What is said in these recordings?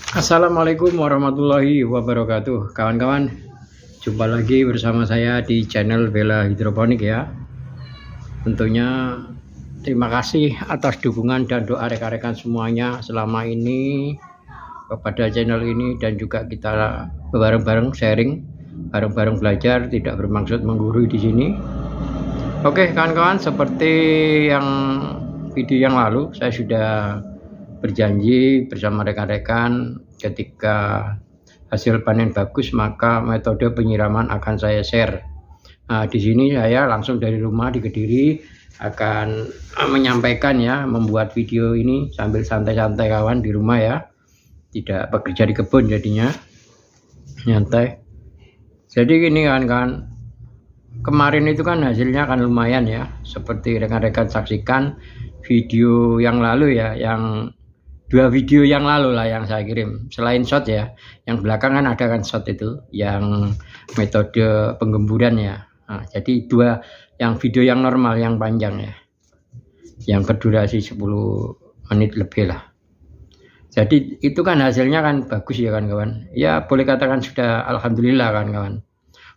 Assalamualaikum warahmatullahi wabarakatuh. Kawan-kawan, jumpa lagi bersama saya di channel Bella Hidroponik ya. Tentunya terima kasih atas dukungan dan doa rekan-rekan semuanya selama ini kepada channel ini, dan juga kita bareng-bareng sharing, bareng-bareng belajar, tidak bermaksud menggurui di sini. Oke kawan-kawan, seperti yang video yang lalu saya sudah berjanji bersama rekan-rekan ketika hasil panen bagus maka metode penyiraman akan saya share. Nah, di sini saya langsung dari rumah di Kediri akan menyampaikan ya, membuat video ini sambil santai-santai kawan di rumah ya, tidak bekerja di kebun jadinya nyantai. Jadi gini kan kemarin itu kan hasilnya kan lumayan ya, seperti rekan-rekan saksikan video yang lalu ya, yang 2 video yang lalu lah yang saya kirim. Selain shot ya, yang belakang kan ada kan shot itu yang metode penggemburan ya. Nah, jadi 2 yang video yang normal yang panjang ya, yang berdurasi 10 menit lebih lah. Jadi itu kan hasilnya kan bagus ya kan kawan. Ya boleh katakan sudah alhamdulillah kan kawan.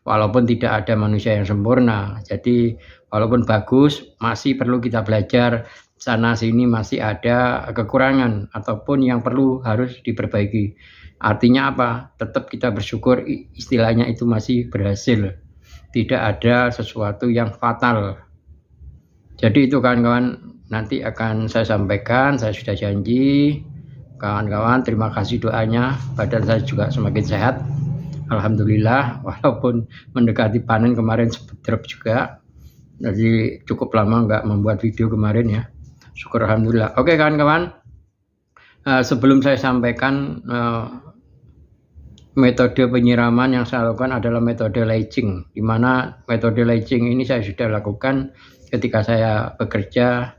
Walaupun tidak ada manusia yang sempurna, jadi walaupun bagus masih perlu kita belajar, sana sini masih ada kekurangan ataupun yang perlu harus diperbaiki. Artinya apa? Tetap kita bersyukur, istilahnya itu masih berhasil, tidak ada sesuatu yang fatal. Jadi itu kawan-kawan nanti akan saya sampaikan, saya sudah janji. Kawan-kawan terima kasih doanya, badan saya juga semakin sehat alhamdulillah, walaupun mendekati panen kemarin sempat drop juga, jadi cukup lama nggak membuat video kemarin ya. Syukur alhamdulillah. Oke kawan-kawan, sebelum saya sampaikan metode penyiraman yang saya lakukan adalah metode leaching, di mana metode leaching ini saya sudah lakukan ketika saya bekerja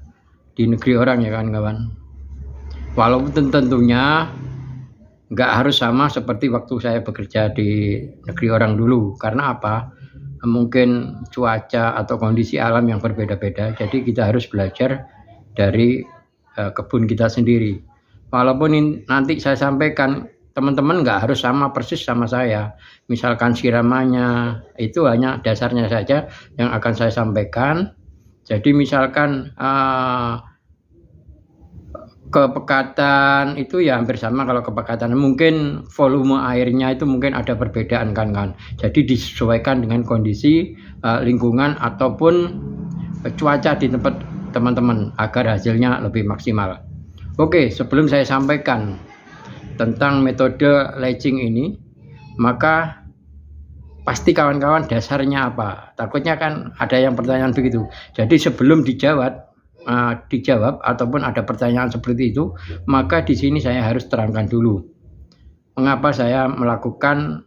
di negeri orang ya kawan-kawan. Walaupun tentunya nggak harus sama seperti waktu saya bekerja di negeri orang dulu. Karena apa? Mungkin cuaca atau kondisi alam yang berbeda-beda, jadi kita harus belajar dari kebun kita sendiri. Walaupun nanti saya sampaikan, teman-teman nggak harus sama persis sama saya. Misalkan siramannya itu hanya dasarnya saja yang akan saya sampaikan. Jadi misalkan kepekatan itu ya hampir sama. Kalau kepekatan mungkin volume airnya itu mungkin ada perbedaan kan. Jadi disesuaikan dengan kondisi lingkungan ataupun cuaca di tempat teman-teman agar hasilnya lebih maksimal. Oke, sebelum saya sampaikan tentang metode leaching ini, maka pasti kawan-kawan dasarnya apa? Takutnya kan ada yang pertanyaan begitu. Jadi sebelum dijawab ataupun ada pertanyaan seperti itu, maka di sini saya harus terangkan dulu mengapa saya melakukan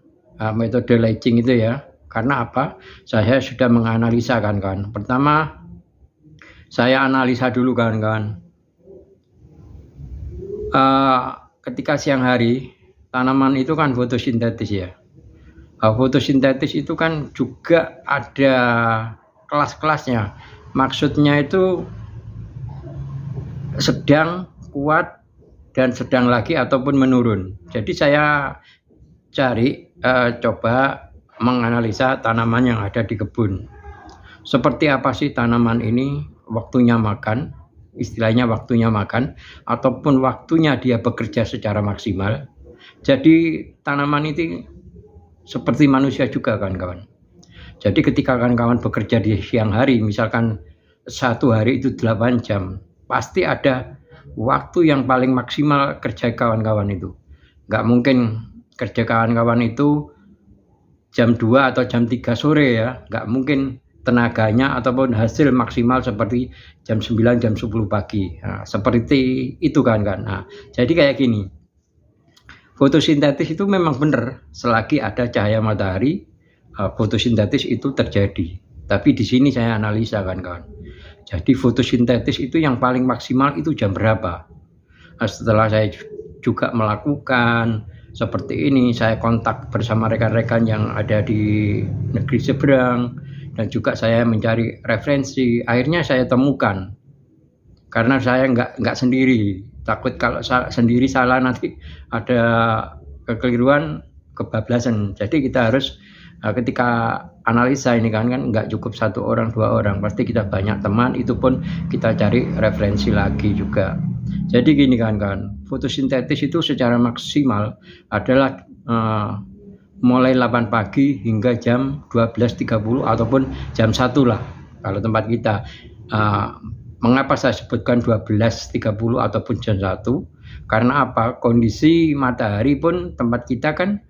metode leaching itu ya. Karena apa? Saya sudah menganalisa kan. Pertama, saya analisa dulu kawan-kawan. Ketika siang hari tanaman itu kan fotosintetis ya. Fotosintetis itu kan juga ada kelas-kelasnya. Maksudnya itu sedang, kuat, dan sedang lagi ataupun menurun. Jadi saya coba menganalisa tanaman yang ada di kebun. Seperti apa sih tanaman ini waktunya makan, istilahnya waktunya makan, ataupun waktunya dia bekerja secara maksimal. Jadi tanaman itu seperti manusia juga kan kawan. Jadi ketika kawan-kawan bekerja di siang hari, misalkan 1 hari itu 8 jam, pasti ada waktu yang paling maksimal kerja kawan-kawan itu. Nggak mungkin kerja kawan-kawan itu jam 2 atau jam 3 sore ya. Nggak mungkin tenaganya ataupun hasil maksimal seperti jam 9, jam 10 pagi. Nah, seperti itu kan. Nah, jadi kayak gini. Fotosintetis itu memang benar, selagi ada cahaya matahari, fotosintetis itu terjadi. Tapi di sini saya analisa kan kawan. Jadi fotosintetis itu yang paling maksimal itu jam berapa? Nah, setelah saya juga melakukan seperti ini, saya kontak bersama rekan-rekan yang ada di negeri seberang, dan juga saya mencari referensi. Akhirnya saya temukan, karena saya nggak sendiri, takut kalau sendiri salah nanti ada kekeliruan, kebablasan. Jadi kita harus ketika analisa ini kan nggak cukup 1 orang 2 orang, pasti kita banyak teman, itu pun kita cari referensi lagi juga. Jadi gini kan, fotosintesis itu secara maksimal adalah mulai 8 pagi hingga jam 12.30 ataupun jam 1 lah kalau tempat kita. Mengapa saya sebutkan 12.30 ataupun jam 1? Karena apa? Kondisi matahari pun tempat kita kan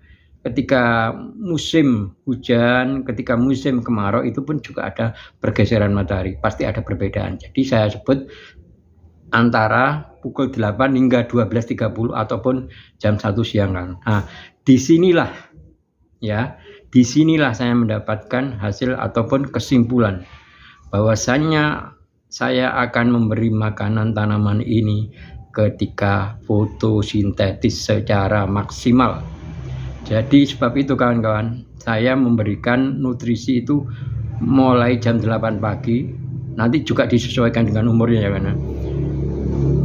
ketika musim hujan, ketika musim kemarau itu pun juga ada pergeseran matahari, pasti ada perbedaan. Jadi saya sebut antara pukul 8 hingga 12.30 ataupun jam 1 siang. Nah, disinilah saya mendapatkan hasil ataupun kesimpulan bahwasannya saya akan memberi makanan tanaman ini ketika fotosintesis secara maksimal. Jadi sebab itu kawan-kawan, saya memberikan nutrisi itu mulai jam 8 pagi, nanti juga disesuaikan dengan umurnya ya kan.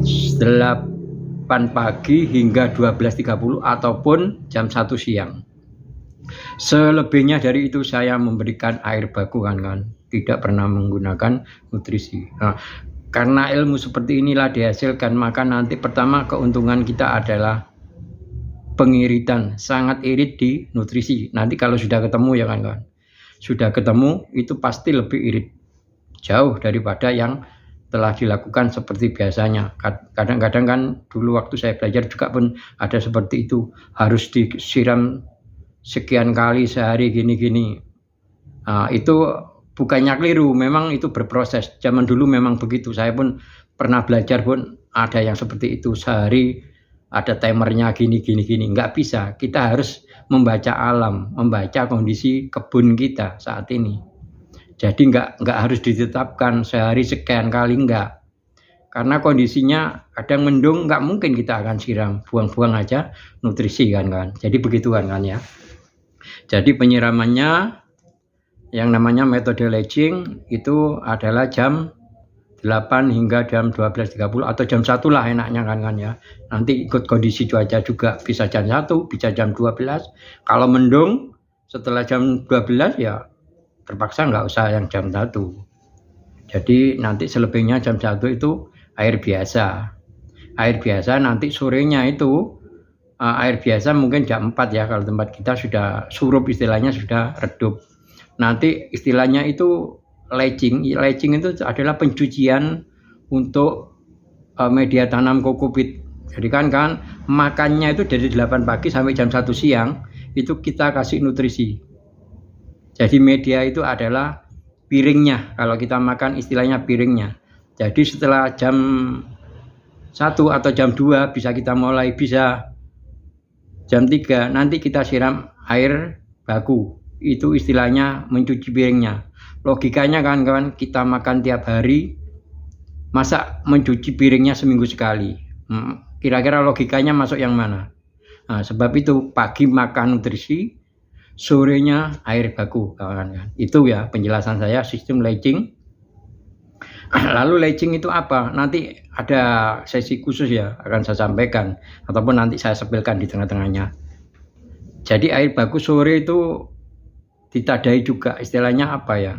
8 pagi hingga 12.30 ataupun jam 1 siang. Selebihnya dari itu saya memberikan air baku kan, tidak pernah menggunakan nutrisi. Nah, karena ilmu seperti inilah dihasilkan, maka nanti pertama keuntungan kita adalah pengiritan, sangat irit di nutrisi. Nanti kalau sudah ketemu ya kan, sudah ketemu itu pasti lebih irit, jauh daripada yang telah dilakukan seperti biasanya. Kadang-kadang kan dulu waktu saya belajar juga pun ada seperti itu, harus disiram sekian kali sehari gini-gini. Itu bukannya keliru, memang itu berproses. Zaman dulu memang begitu. Saya pun pernah belajar pun ada yang seperti itu, sehari ada timernya gini. Nggak bisa. Kita harus membaca alam, membaca kondisi kebun kita saat ini. Jadi nggak harus ditetapkan sehari sekian kali, nggak. Karena kondisinya kadang mendung, nggak mungkin kita akan siram, buang-buang aja nutrisi kan. Jadi begituan kan ya. Jadi penyiramannya yang namanya metode leaching itu adalah jam 8 hingga jam 12.30 atau jam 1 lah enaknya kan ya. Nanti ikut kondisi cuaca juga, bisa jam 1, bisa jam 12. Kalau mendung setelah jam 12 ya terpaksa nggak usah yang jam 1. Jadi nanti selebihnya jam 1 itu air biasa. Air biasa nanti sorenya itu air biasa mungkin jam 4 ya, kalau tempat kita sudah surup, istilahnya sudah redup. Nanti istilahnya itu leaching. Leaching itu adalah pencucian untuk media tanam kokopit. Jadi kan makannya itu dari 8 pagi sampai jam 1 siang itu kita kasih nutrisi. Jadi media itu adalah piringnya, kalau kita makan istilahnya piringnya. Jadi setelah jam 1 atau jam 2 bisa kita mulai, bisa jam 3 nanti kita siram air baku. Itu istilahnya mencuci piringnya. Logikanya kan kita makan tiap hari, masa mencuci piringnya seminggu sekali? Kira-kira logikanya masuk yang mana? Nah, sebab itu pagi makan nutrisi, sorenya air baku kawan-kawan. Itu ya penjelasan saya sistem leaching. Lalu leaching itu apa? Nanti ada sesi khusus ya, akan saya sampaikan ataupun nanti saya sepilkan di tengah-tengahnya. Jadi air baku sore itu ditadai juga, istilahnya apa ya?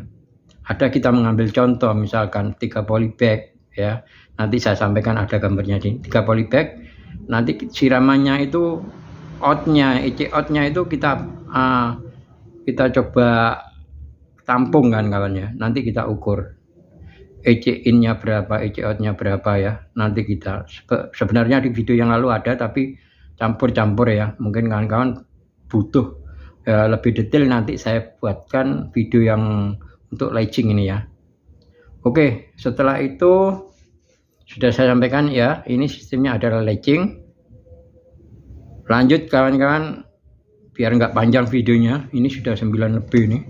Ada kita mengambil contoh misalkan 3 polybag ya. Nanti saya sampaikan ada gambarnya di 3 polybag. Nanti siramannya itu outnya, EC outnya itu kita coba tampung kan kawan ya. Nanti kita ukur EC in-nya berapa, EC out-nya berapa ya. Nanti kita sebenarnya di video yang lalu ada, tapi campur-campur ya. Mungkin kawan-kawan butuh lebih detail, nanti saya buatkan video yang untuk leaching ini ya. Oke, setelah itu sudah saya sampaikan ya, ini sistemnya adalah leaching. Lanjut kawan-kawan, biar nggak panjang videonya, ini sudah 9 lebih nih.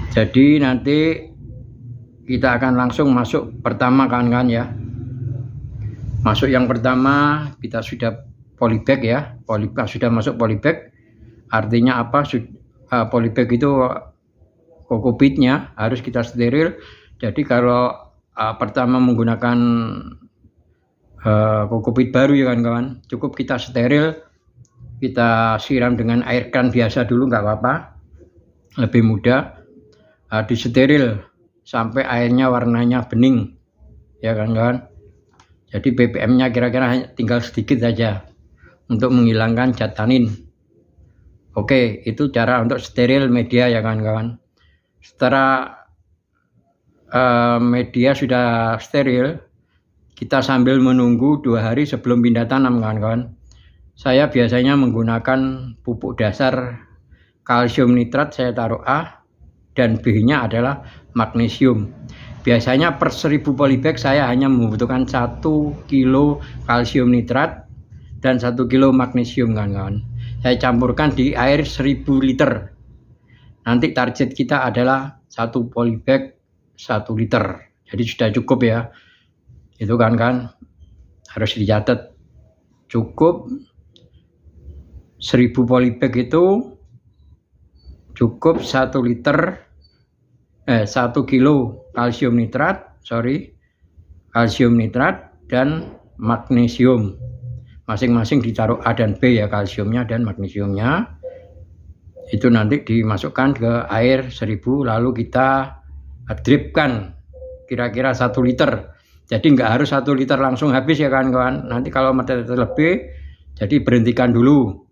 Jadi nanti kita akan langsung masuk pertama kawan-kawan ya. Masuk yang pertama kita sudah polybag ya. Sudah masuk polybag. Artinya apa? Polybag itu kokopitnya harus kita steril. Jadi kalau pertama menggunakan kokopit baru ya kawan-kawan. Cukup kita steril, kita siram dengan air kan biasa dulu nggak apa-apa, lebih mudah. Disteril sampai airnya warnanya bening ya kawan-kawan. Jadi BBM-nya kira-kira tinggal sedikit saja untuk menghilangkan zat tanin. Oke, itu cara untuk steril media ya kawan-kawan. Setelah media sudah steril, kita sambil menunggu 2 hari sebelum pindah tanam kawan-kawan. Saya biasanya menggunakan pupuk dasar kalsium nitrat, saya taruh A, dan B-nya adalah magnesium. Biasanya per 1000 polybag saya hanya membutuhkan 1 kilo kalsium nitrat dan 1 kilo magnesium kawan-kawan. Saya campurkan di air 1000 liter. Nanti target kita adalah 1 polybag 1 liter. Jadi sudah cukup ya. Itu kan harus dicatat. Cukup 1000 polybag itu cukup 1 liter 1 kilo kalsium nitrat, kalsium nitrat dan magnesium. Masing-masing ditaruh A dan B ya, kalsiumnya dan magnesiumnya. Itu nanti dimasukkan ke air 1000 lalu kita dripkan kira-kira 1 liter. Jadi nggak harus 1 liter langsung habis ya kawan-kawan. Nanti kalau lebih, jadi berhentikan dulu.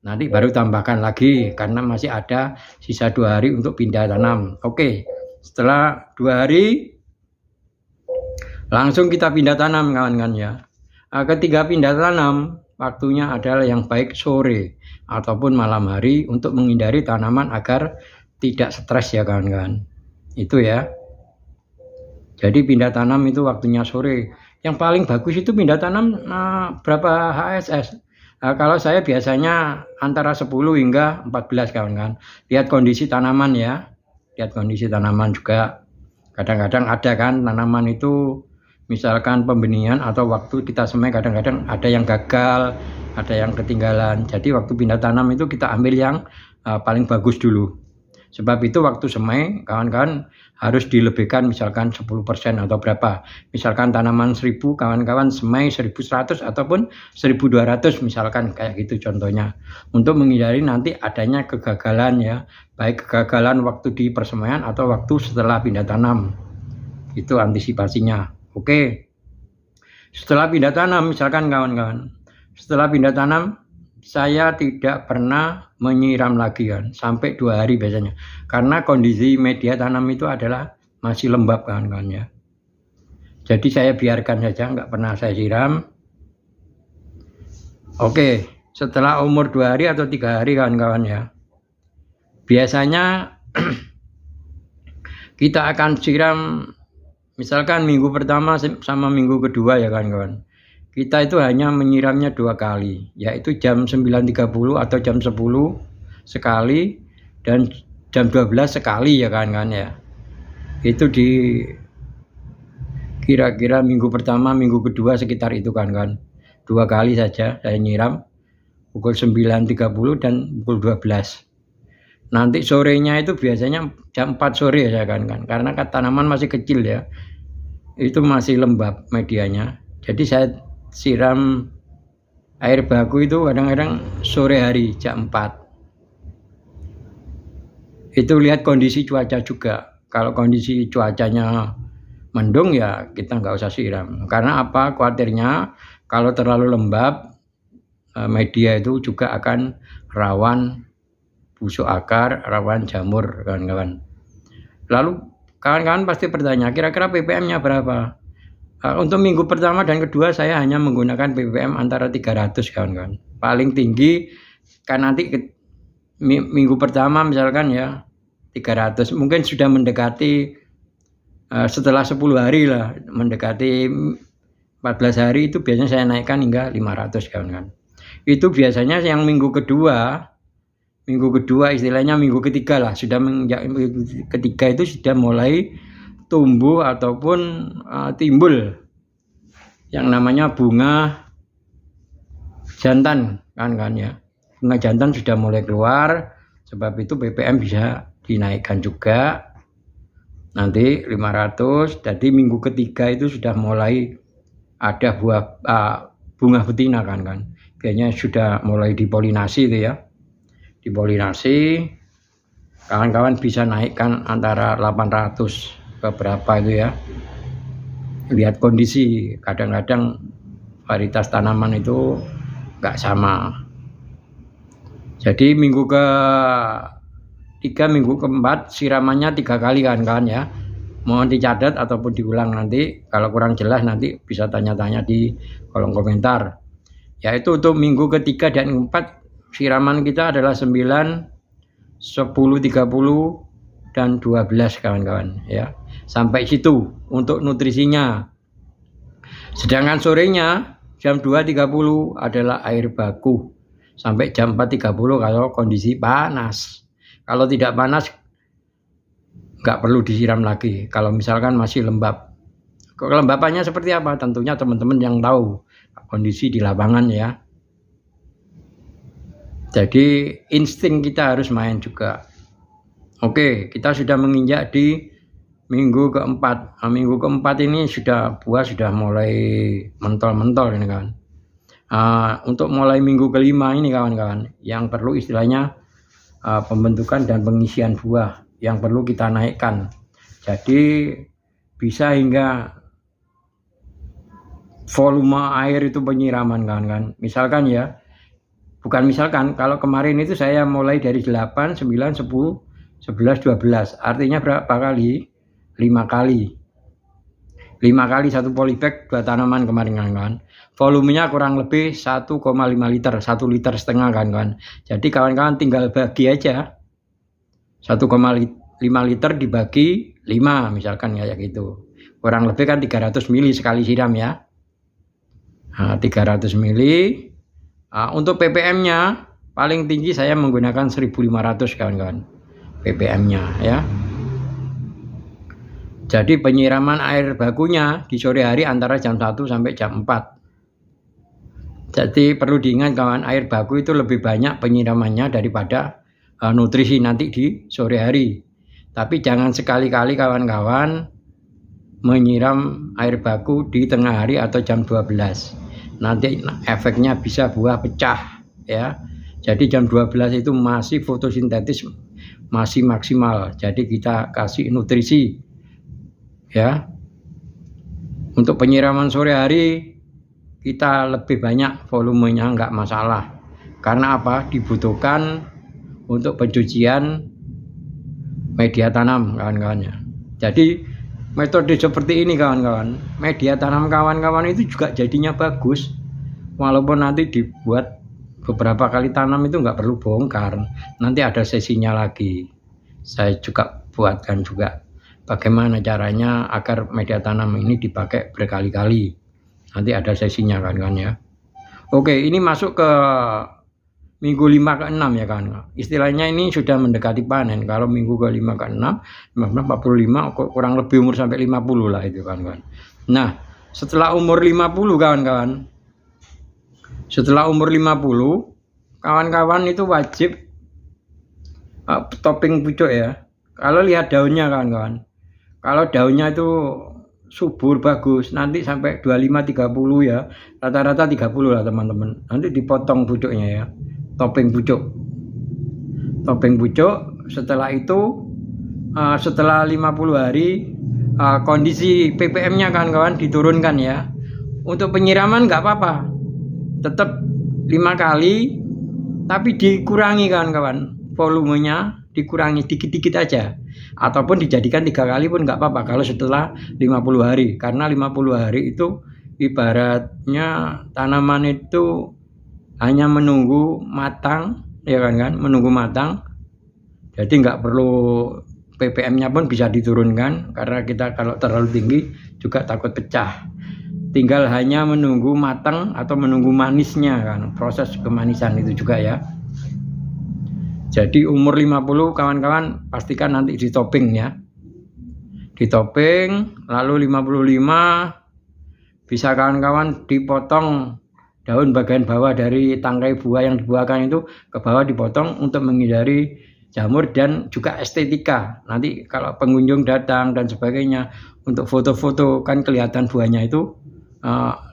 Nanti baru tambahkan lagi karena masih ada sisa 2 hari untuk pindah tanam. Oke, setelah 2 hari langsung kita pindah tanam kawan-kawan ya. Ketika pindah tanam, waktunya adalah yang baik sore ataupun malam hari untuk menghindari tanaman agar tidak stres ya kawan-kawan. Itu ya. Jadi pindah tanam itu waktunya sore. Yang paling bagus itu pindah tanam berapa HSS? Kalau saya biasanya antara 10 hingga 14 kawan-kawan. Lihat kondisi tanaman ya. Lihat kondisi tanaman juga. Kadang-kadang ada kan tanaman itu misalkan pembenihan atau waktu kita semai kadang-kadang ada yang gagal, ada yang ketinggalan. Jadi waktu pindah tanam itu kita ambil yang paling bagus dulu. Sebab itu waktu semai kawan-kawan harus dilebihkan misalkan 10% atau berapa. Misalkan tanaman 1000 kawan-kawan semai 1100 ataupun 1200 misalkan kayak gitu contohnya. Untuk menghindari nanti adanya kegagalan ya. Baik kegagalan waktu di persemaian atau waktu setelah pindah tanam. Itu antisipasinya. Oke. Setelah pindah tanam misalkan kawan-kawan. Setelah pindah tanam saya tidak pernah menyiram lagi kan sampai 2 hari biasanya karena kondisi media tanam itu adalah masih lembab kawan-kawan ya. Jadi saya biarkan saja, nggak pernah saya siram. Oke, setelah umur 2 hari atau 3 hari kawan-kawan ya, biasanya kita akan siram misalkan minggu pertama sama minggu kedua ya kawan-kawan. Kita itu hanya menyiramnya 2 kali, yaitu jam 9.30 atau jam 10 sekali dan jam 12 sekali ya kawan-kawan ya. Itu di kira-kira minggu pertama, minggu kedua sekitar itu kawan-kawan. 2 kali saja saya nyiram, pukul 9.30 dan pukul 12. Nanti sorenya itu biasanya jam 4 sore ya kawan-kawan, karena tanaman masih kecil ya. Itu masih lembab medianya. Jadi saya siram air baku itu kadang-kadang sore hari jam 4. Itu lihat kondisi cuaca juga. Kalau kondisi cuacanya mendung ya kita nggak usah siram. Karena apa? Khawatirnya kalau terlalu lembab media itu juga akan rawan busuk akar, rawan jamur kawan-kawan. Lalu kawan-kawan pasti bertanya, kira-kira ppm-nya berapa? Untuk minggu pertama dan kedua saya hanya menggunakan ppm antara 300 kawan-kawan. Paling tinggi kan nanti minggu pertama misalkan ya 300. Mungkin sudah mendekati setelah 10 hari lah, mendekati 14 hari itu biasanya saya naikkan hingga 500 kawan-kawan. Itu biasanya yang minggu kedua istilahnya minggu ketiga lah, sudah minggu ketiga itu sudah mulai tumbuh ataupun timbul yang namanya bunga jantan kan ya. Bunga jantan sudah mulai keluar, sebab itu ppm bisa dinaikkan juga nanti 500. Jadi minggu ketiga itu sudah mulai ada bunga betina kan. Kayaknya sudah mulai dipolinasi itu ya. Dipolinasi, kawan-kawan bisa naikkan antara 800 ke berapa itu ya. Lihat kondisi, kadang-kadang varietas tanaman itu nggak sama. Jadi minggu ke-3, minggu ke-4 siramannya 3 kali kan ya. Mohon dicatat ataupun diulang nanti. Kalau kurang jelas nanti bisa tanya-tanya di kolom komentar. Yaitu untuk minggu ke-3 dan ke-4 siraman kita adalah 9, 10, 30 dan 12 kawan-kawan ya. Sampai situ untuk nutrisinya. Sedangkan sorenya jam 2.30 adalah air baku sampai jam 4.30 kalau kondisi panas. Kalau tidak panas nggak perlu disiram lagi. Kalau misalkan masih lembab. Kelembapannya seperti apa? Tentunya teman-teman yang tahu kondisi di lapangan ya. Jadi insting kita harus main juga. Oke, kita sudah menginjak di minggu ke-4. Minggu ke-4 ini buah sudah mulai mentol-mentol ini kan. Untuk mulai minggu ke-5 ini kawan-kawan, yang perlu istilahnya pembentukan dan pengisian buah yang perlu kita naikkan. Jadi bisa hingga volume air itu penyiraman kan. Misalkan ya, bukan misalkan, kalau kemarin itu saya mulai dari 8, 9, 10, 11, 12. Artinya berapa kali? 5 kali. 5 kali satu polybag 2 tanaman kemarin kan. Volumenya kurang lebih 1,5 liter, 1,5 liter kan. Jadi kawan-kawan tinggal bagi aja. 1,5 liter dibagi 5 misalkan kayak gitu. Kurang lebih kan 300 ml sekali siram ya. 300 ml. Untuk ppm-nya paling tinggi saya menggunakan 1.500 kawan-kawan. ppm-nya ya. Jadi penyiraman air bakunya di sore hari antara jam 1 sampai jam 4. Jadi perlu diingat kawan, air baku itu lebih banyak penyiramannya daripada nutrisi nanti di sore hari. Tapi jangan sekali-kali kawan-kawan menyiram air baku di tengah hari atau jam 12. Nanti efeknya bisa buah pecah ya. Jadi jam 12 itu masih fotosintesis masih maksimal. Jadi kita kasih nutrisi ya. Untuk penyiraman sore hari kita lebih banyak volumenya, nggak masalah. Karena apa? Dibutuhkan untuk pencucian media tanam kawan-kawannya. Jadi metode seperti ini kawan-kawan, media tanam kawan-kawan itu juga jadinya bagus. Walaupun nanti dibuat beberapa kali tanam itu nggak perlu bongkar, nanti ada sesinya lagi. Saya juga buatkan juga bagaimana caranya agar media tanam ini dipakai berkali-kali. Nanti ada sesinya kawan-kawan ya. Oke, ini masuk ke minggu 5 ke 6 ya kan. Istilahnya ini sudah mendekati panen. Kalau minggu ke 5 ke 6, 45 kurang lebih umur sampai 50 lah itu kawan-kawan. Nah, setelah umur 50 kawan-kawan. Setelah umur 50, kawan-kawan itu wajib topping pucuk ya. Kalau lihat daunnya kawan-kawan. Kalau daunnya itu subur bagus, nanti sampai 25-30 ya. Rata-rata 30 lah teman-teman. Nanti dipotong pucuknya ya. Topping pucuk. Topping pucuk. Setelah itu setelah 50 hari kondisi ppm-nya kawan-kawan diturunkan ya. Untuk penyiraman nggak apa-apa. Tetap 5 kali tapi dikurangi kawan-kawan. Volumenya dikurangi dikit-dikit aja. Ataupun dijadikan 3 kali pun nggak apa-apa kalau setelah 50 hari. Karena 50 hari itu ibaratnya tanaman itu hanya menunggu matang, ya kan, menunggu matang. Jadi nggak perlu ppm-nya pun bisa diturunkan karena kita kalau terlalu tinggi juga takut pecah. Tinggal hanya menunggu matang atau menunggu manisnya kan, proses kemanisan itu juga ya. Jadi umur 50 kawan-kawan pastikan nanti ditopping ya. Ditopping, lalu 55 bisa kawan-kawan dipotong daun bagian bawah dari tangkai buah yang dibuahkan itu ke bawah dipotong untuk menghindari jamur dan juga estetika. Nanti kalau pengunjung datang dan sebagainya untuk foto-foto kan kelihatan buahnya itu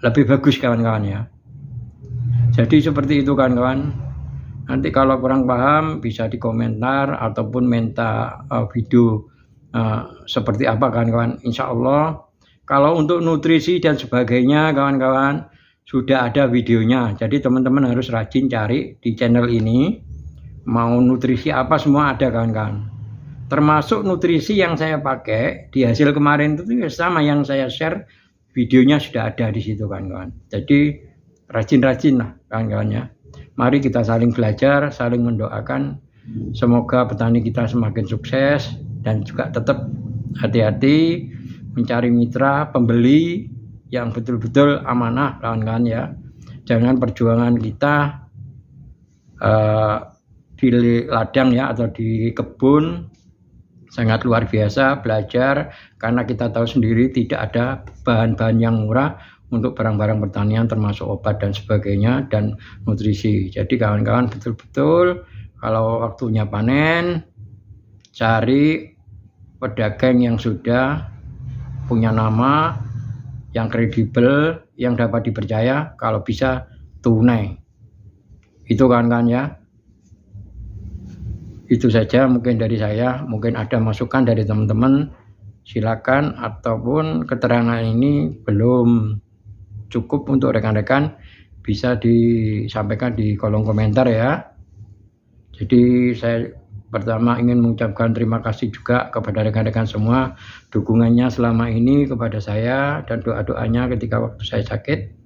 lebih bagus kawan-kawan ya. Jadi seperti itu kawan-kawan. Nanti kalau kurang paham bisa di komentar ataupun minta video seperti apa kawan-kawan. Insya Allah kalau untuk nutrisi dan sebagainya kawan-kawan sudah ada videonya. Jadi teman-teman harus rajin cari di channel ini. Mau nutrisi apa semua ada kawan-kawan. Termasuk nutrisi yang saya pakai di hasil kemarin itu sama yang saya share, videonya sudah ada di situ kawan-kawan. Jadi rajin-rajin lah kawan-kawannya. Mari kita saling belajar, saling mendoakan. Semoga petani kita semakin sukses dan juga tetap hati-hati mencari mitra pembeli yang betul-betul amanah kawan-kawan ya. Jangan perjuangan kita di ladang ya atau di kebun sangat luar biasa belajar, karena kita tahu sendiri tidak ada bahan-bahan yang murah untuk barang-barang pertanian termasuk obat dan sebagainya dan nutrisi. Jadi kawan-kawan betul-betul kalau waktunya panen cari pedagang yang sudah punya nama, yang kredibel, yang dapat dipercaya, kalau bisa tunai. Itu kawan-kawan ya. Itu saja mungkin dari saya. Mungkin ada masukan dari teman-teman, silakan. Ataupun keterangan ini belum cukup untuk rekan-rekan, bisa disampaikan di kolom komentar ya. Jadi saya pertama ingin mengucapkan terima kasih juga kepada rekan-rekan semua dukungannya selama ini kepada saya dan doa-doanya ketika waktu saya sakit.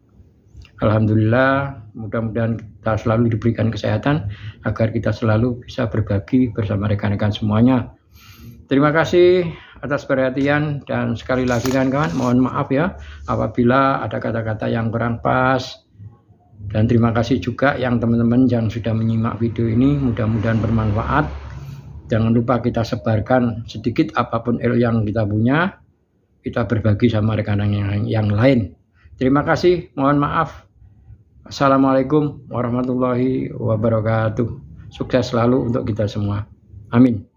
Alhamdulillah, mudah-mudahan kita selalu diberikan kesehatan agar kita selalu bisa berbagi bersama rekan-rekan semuanya. Terima kasih atas perhatian dan sekali lagi kawan-kawan mohon maaf ya apabila ada kata-kata yang kurang pas. Dan terima kasih juga yang teman-teman yang sudah menyimak video ini, mudah-mudahan bermanfaat. Jangan lupa kita sebarkan sedikit apapun ilmu yang kita punya, kita berbagi sama rekan-rekan yang lain. Terima kasih, mohon maaf. Assalamualaikum warahmatullahi wabarakatuh. Sukses selalu untuk kita semua. Amin.